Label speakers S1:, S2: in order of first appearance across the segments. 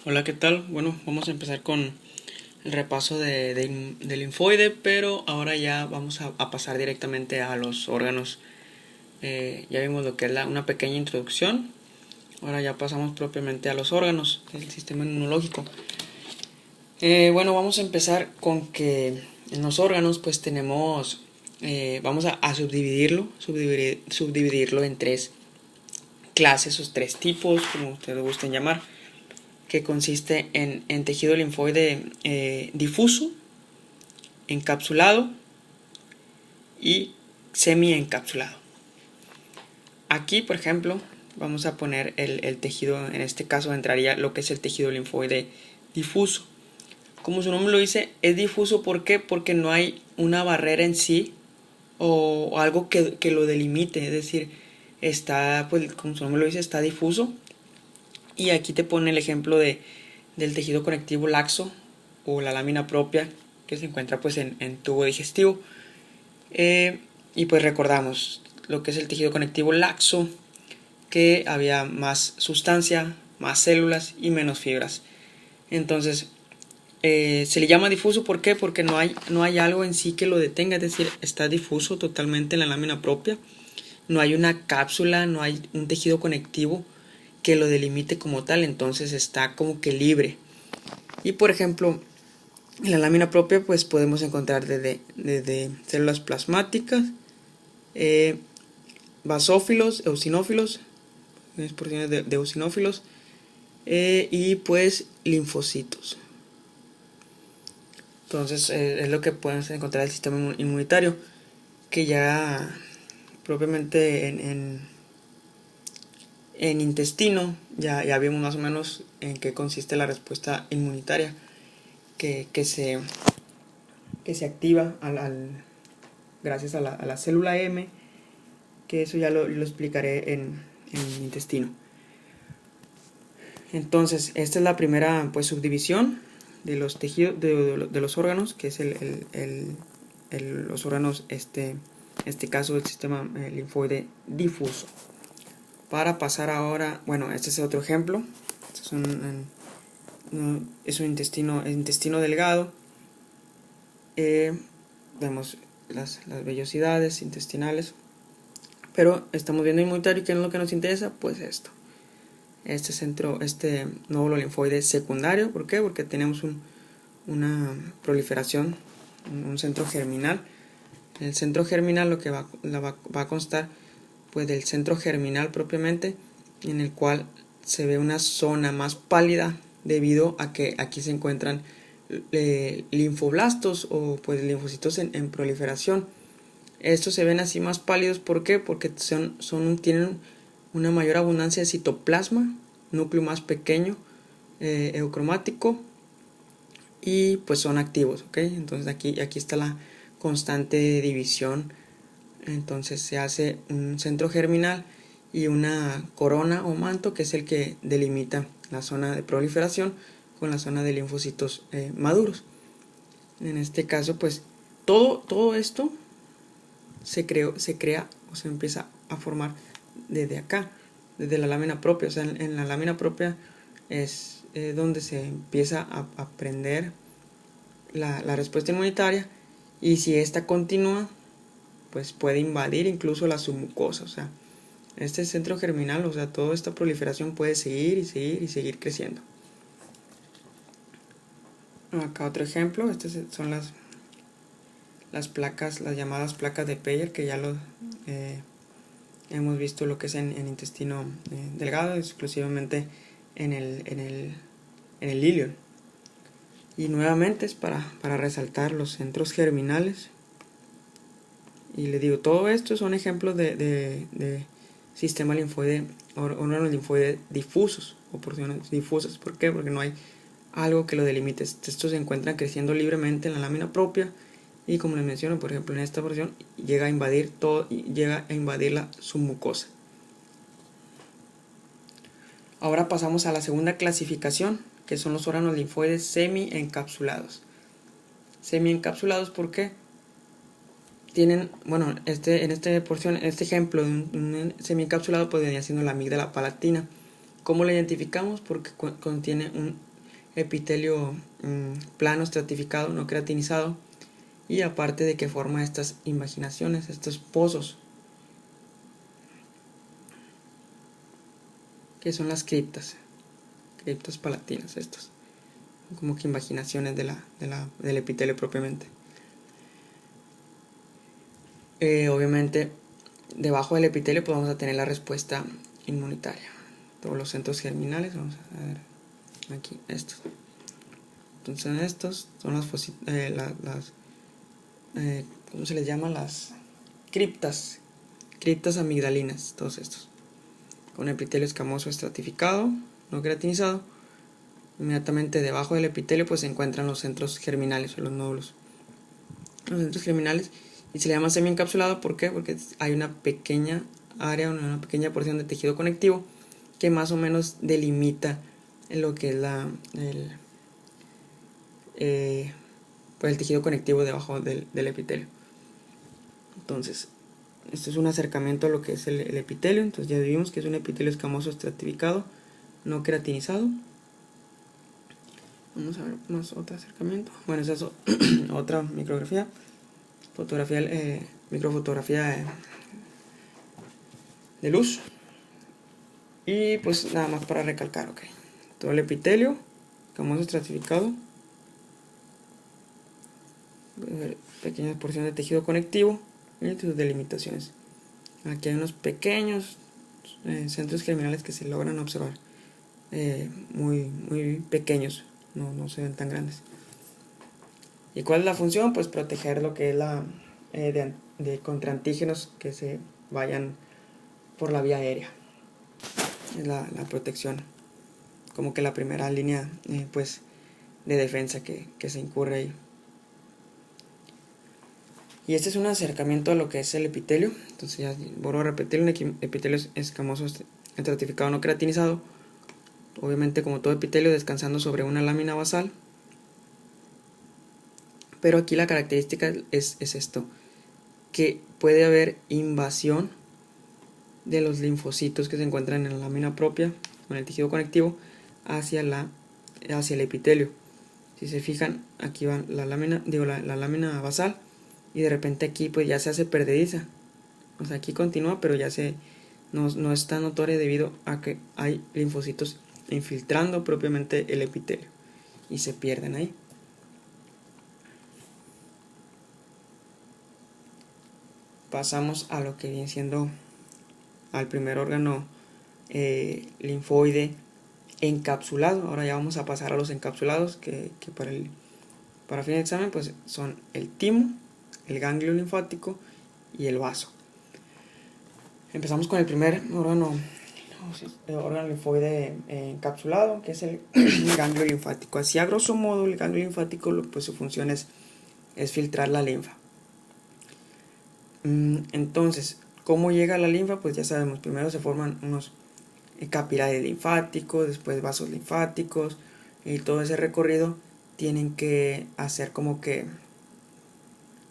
S1: Hola, ¿qué tal? Bueno, vamos a empezar con el repaso del linfoide, pero ahora ya vamos a pasar directamente a los órganos. Ya vimos lo que es una pequeña introducción. Ahora ya pasamos propiamente a los órganos del sistema inmunológico. Bueno, vamos a empezar con que en los órganos pues tenemos, vamos a subdividirlo en tres clases o tres tipos, como ustedes gusten llamar, que consiste en tejido linfoide difuso, encapsulado y semi-encapsulado. Aquí, por ejemplo, vamos a poner el tejido, en este caso entraría lo que es el tejido linfoide difuso. Como su nombre lo dice, es difuso. ¿Por qué? Porque no hay una barrera en sí o algo que lo delimite, es decir, está, pues como su nombre lo dice, está difuso. Y aquí te pone el ejemplo del tejido conectivo laxo o la lámina propia que se encuentra pues en tubo digestivo. Y pues recordamos lo que es el tejido conectivo laxo, que había más sustancia, más células y menos fibras. Entonces, se le llama difuso. ¿Por qué? Porque no hay algo en sí que lo detenga, es decir, está difuso totalmente en la lámina propia. No hay una cápsula, no hay un tejido conectivo que lo delimite como tal, entonces está como que libre. Y por ejemplo, en la lámina propia pues podemos encontrar desde células plasmáticas, eh, basófilos, eosinófilos, porciones de eosinófilos, y pues linfocitos. Entonces es lo que podemos encontrar en el sistema inmunitario, que ya propiamente en intestino ya vimos más o menos en qué consiste la respuesta inmunitaria que se activa gracias a la célula M, que eso ya lo explicaré en intestino. Entonces, esta es la primera pues subdivisión de los tejidos, de los órganos, que es los órganos, en este caso el sistema linfoide difuso. Para pasar ahora, bueno, este es otro ejemplo. Este es un intestino delgado. Vemos las vellosidades intestinales, pero estamos viendo inmunitario. ¿Qué es lo que nos interesa? Pues esto, este nódulo linfoide secundario. ¿Por qué? Porque tenemos una proliferación, un centro germinal. El centro germinal lo que va a constar pues del centro germinal propiamente, en el cual se ve una zona más pálida debido a que aquí se encuentran linfoblastos o pues linfocitos en proliferación. Estos se ven así más pálidos. ¿Por qué? Porque tienen una mayor abundancia de citoplasma, núcleo más pequeño, eucromático, y pues son activos, ¿ok? Entonces aquí está la constante división. Entonces se hace un centro germinal y una corona o manto, que es el que delimita la zona de proliferación con la zona de linfocitos maduros. En este caso pues todo esto se crea o se empieza a formar desde acá, desde la lámina propia. O sea, en la lámina propia es donde se empieza a aprender la respuesta inmunitaria, y si esta continúa pues puede invadir incluso la submucosa. O sea, este centro germinal, o sea, toda esta proliferación puede seguir y seguir y seguir creciendo. Acá otro ejemplo. Estas son las placas, las llamadas placas de Peyer, que ya hemos visto lo que es en intestino delgado, exclusivamente en el ileón. Y nuevamente es para resaltar los centros germinales. Y les digo, todo esto son ejemplos de sistema linfoide, órganos linfoide difusos o porciones difusas. ¿Por qué? Porque no hay algo que lo delimite. Estos se encuentran creciendo libremente en la lámina propia, y como les menciono, por ejemplo, en esta porción llega a invadir la submucosa. Ahora pasamos a la segunda clasificación, que son los órganos linfoides semi-encapsulados. Semi-encapsulados, ¿por qué? Tienen, bueno, en este ejemplo de un semiencapsulado pues venía siendo la amígdala palatina. ¿Cómo la identificamos? Porque contiene un epitelio plano, estratificado, no queratinizado, y aparte de que forma estas invaginaciones, estos pozos, que son las criptas palatinas, estos como que invaginaciones del epitelio propiamente. Obviamente debajo del epitelio pues vamos a tener la respuesta inmunitaria, todos los centros germinales. Vamos a ver aquí estos. Entonces estos son las ¿cómo se les llama? Las criptas amigdalinas, todos estos, con epitelio escamoso estratificado, no queratinizado. Inmediatamente debajo del epitelio pues se encuentran los centros germinales o los nódulos. Los centros germinales, y se le llama semiencapsulado. ¿Por qué? Porque hay una pequeña área, una pequeña porción de tejido conectivo que más o menos delimita lo que es pues el tejido conectivo debajo del epitelio. Entonces, esto es un acercamiento a lo que es el epitelio. Entonces ya vimos que es un epitelio escamoso estratificado, no queratinizado. Vamos a ver más otro acercamiento. Bueno, esa es otra micrografía. Microfotografía de luz. Y pues nada más para recalcar, ok. Todo el epitelio escamoso estratificado, pequeñas porciones de tejido conectivo y sus delimitaciones. Aquí hay unos pequeños centros germinales que se logran observar, muy pequeños, no se ven tan grandes. ¿Y cuál es la función? Pues proteger lo que es de contra antígenos que se vayan por la vía aérea. Es la protección, como que la primera línea pues de defensa que se incurre ahí. Y este es un acercamiento a lo que es el epitelio. Entonces ya vuelvo a repetir, un epitelio escamoso estratificado no queratinizado, obviamente como todo epitelio descansando sobre una lámina basal. Pero aquí la característica es esto, que puede haber invasión de los linfocitos que se encuentran en la lámina propia, en el tejido conectivo, hacia el epitelio. Si se fijan, aquí va la lámina basal, y de repente aquí pues ya se hace perdediza. O sea, aquí continúa, pero ya no es tan notoria debido a que hay linfocitos infiltrando propiamente el epitelio y se pierden ahí. Pasamos a lo que viene siendo al primer órgano linfoide encapsulado. Ahora ya vamos a pasar a los encapsulados que para fin de examen pues son el timo, el ganglio linfático y el vaso. Empezamos con el primer órgano linfoide encapsulado, que es el ganglio linfático. Así a grosso modo el ganglio linfático pues su función es filtrar la linfa. Entonces, ¿cómo llega la linfa? Pues ya sabemos, primero se forman unos capilares linfáticos, después vasos linfáticos, y todo ese recorrido tienen que hacer como que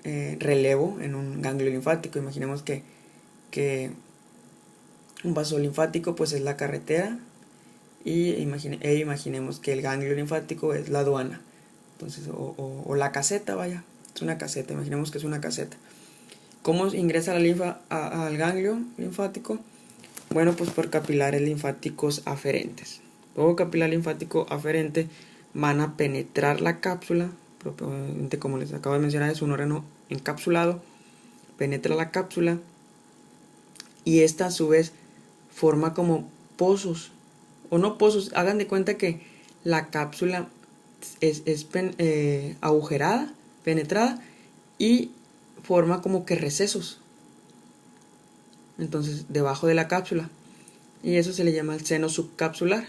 S1: relevo en un ganglio linfático. Imaginemos que un vaso linfático pues es la carretera, y imaginemos que el ganglio linfático es la aduana. Entonces, o la caseta, vaya, es una caseta, imaginemos que es una caseta. ¿Cómo ingresa la linfa al ganglio linfático? Bueno, pues por capilares linfáticos aferentes. Todo capilar linfático aferente van a penetrar la cápsula, propiamente como les acabo de mencionar, es un órgano encapsulado, penetra la cápsula, y esta a su vez forma como pozos, o no pozos, hagan de cuenta que la cápsula es agujerada, penetrada, y forma como que recesos, entonces debajo de la cápsula, y eso se le llama el seno subcapsular.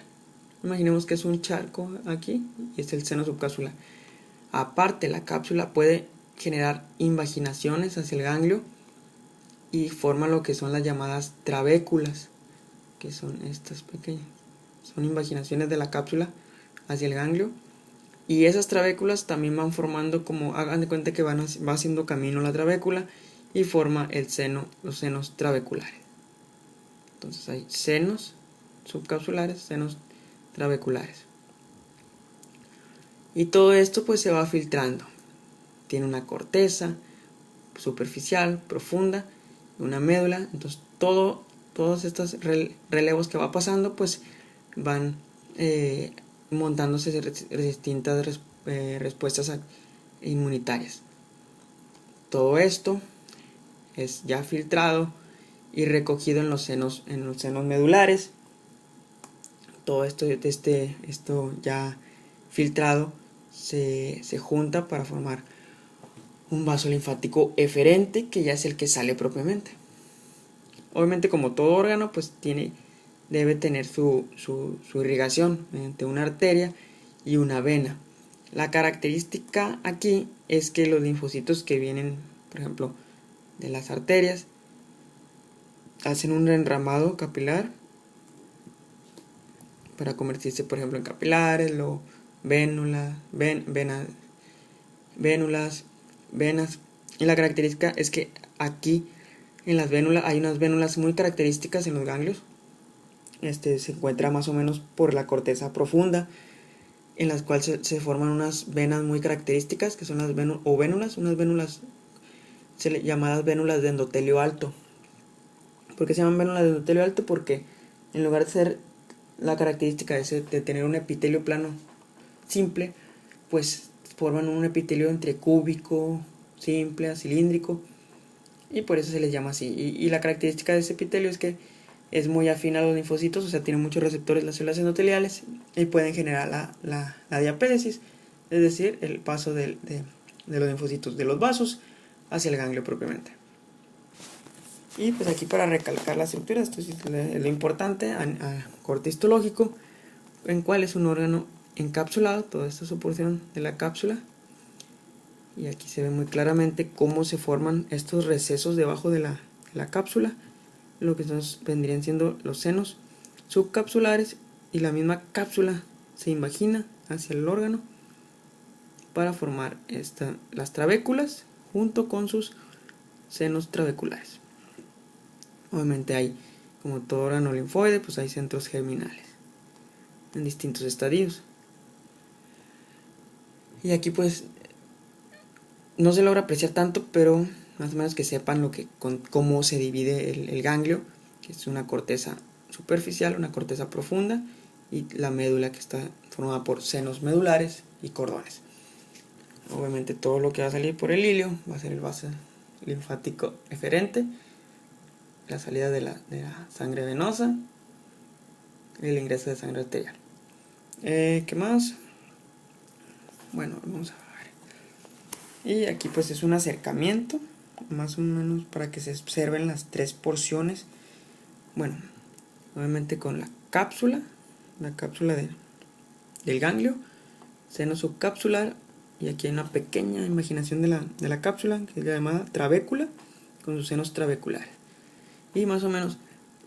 S1: Imaginemos que es un charco aquí y es el seno subcapsular. Aparte, la cápsula puede generar invaginaciones hacia el ganglio y forma lo que son las llamadas trabéculas, que son estas pequeñas. Son invaginaciones de la cápsula hacia el ganglio, y esas trabéculas también van formando, como hagan de cuenta que va haciendo camino la trabécula y forma los senos trabeculares. Entonces hay senos subcapsulares, senos trabeculares. Y todo esto pues se va filtrando. Tiene una corteza superficial, profunda, una médula. Entonces todos estos relevos que va pasando pues van montándose distintas respuestas inmunitarias. Todo esto es ya filtrado y recogido en los senos medulares. Todo esto ya filtrado se junta para formar un vaso linfático eferente, que ya es el que sale propiamente. Obviamente, como todo órgano, pues debe tener su irrigación mediante una arteria y una vena. La característica aquí es que los linfocitos que vienen, por ejemplo, de las arterias, hacen un enramado capilar para convertirse, por ejemplo, en capilares, luego vénulas, venas. Y la característica es que aquí en las vénulas hay unas vénulas muy características en los ganglios. Se encuentra más o menos por la corteza profunda, en las cuales se forman unas venas muy características, que son las vénulas, unas vénulas llamadas vénulas de endotelio alto. ¿Por qué se llaman vénulas de endotelio alto? Porque en lugar de ser la característica de tener un epitelio plano simple, pues forman un epitelio entre cúbico, simple, cilíndrico, y por eso se les llama así. Y la característica de ese epitelio es que es muy afín a los linfocitos, o sea, tiene muchos receptores las células endoteliales y pueden generar la diapédesis, es decir, el paso de los linfocitos de los vasos hacia el ganglio propiamente. Y pues aquí, para recalcar la estructura, esto es lo importante a corte histológico, en cuál es un órgano encapsulado. Toda esta es su porción de la cápsula, y aquí se ve muy claramente cómo se forman estos recesos debajo de la cápsula, lo que vendrían siendo los senos subcapsulares, y la misma cápsula se imagina hacia el órgano para formar las trabéculas junto con sus senos trabeculares. Obviamente hay, como todo órgano linfoide, pues hay centros germinales en distintos estadios. Y aquí pues no se logra apreciar tanto, pero más o menos que sepan cómo se divide el ganglio, que es una corteza superficial, una corteza profunda, y la médula, que está formada por senos medulares y cordones. Obviamente todo lo que va a salir por el hilio va a ser el vaso linfático eferente, la salida de la sangre venosa y el ingreso de sangre arterial. ¿Qué más? Bueno, vamos a ver. Y aquí pues es un acercamiento, más o menos, para que se observen las tres porciones. Bueno, obviamente con la cápsula del ganglio, seno subcapsular, y aquí hay una pequeña imaginación de la cápsula, que es la llamada trabécula, con sus senos trabeculares. Y más o menos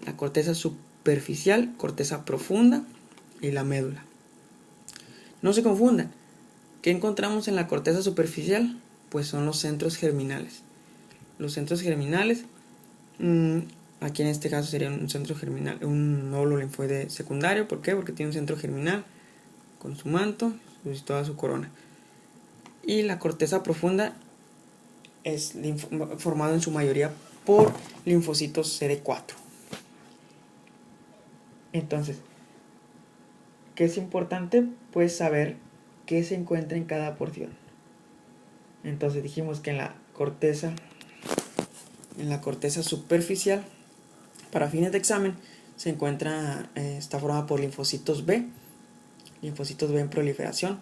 S1: la corteza superficial, corteza profunda y la médula. No se confundan. ¿Qué encontramos en la corteza superficial? Pues son los centros germinales. Los centros germinales, aquí en este caso sería un centro germinal, un nódulo linfoide secundario. ¿Por qué? Porque tiene un centro germinal con su manto y toda su corona. Y la corteza profunda es formado en su mayoría por linfocitos CD4. Entonces, ¿qué es importante? Pues saber qué se encuentra en cada porción. Entonces dijimos que en la corteza superficial, para fines de examen, se encuentra, está formada por linfocitos B en proliferación.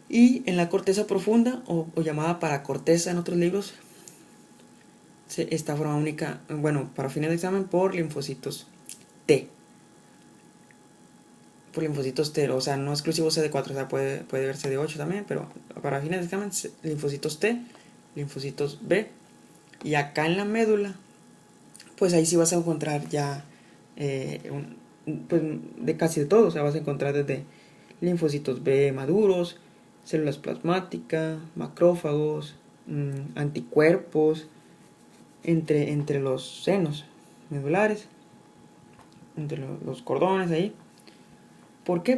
S1: Y en la corteza profunda, o llamada paracorteza en otros libros, está formada para fines de examen, por linfocitos T. Por linfocitos T, o sea, no exclusivo CD4, o sea, puede ver CD8 también, pero para fines de examen, linfocitos T, linfocitos B. Y acá en la médula, pues ahí sí vas a encontrar ya pues de casi de todo. O sea, vas a encontrar desde linfocitos B maduros, células plasmáticas, macrófagos, anticuerpos entre los senos medulares, entre los cordones ahí. ¿Por qué?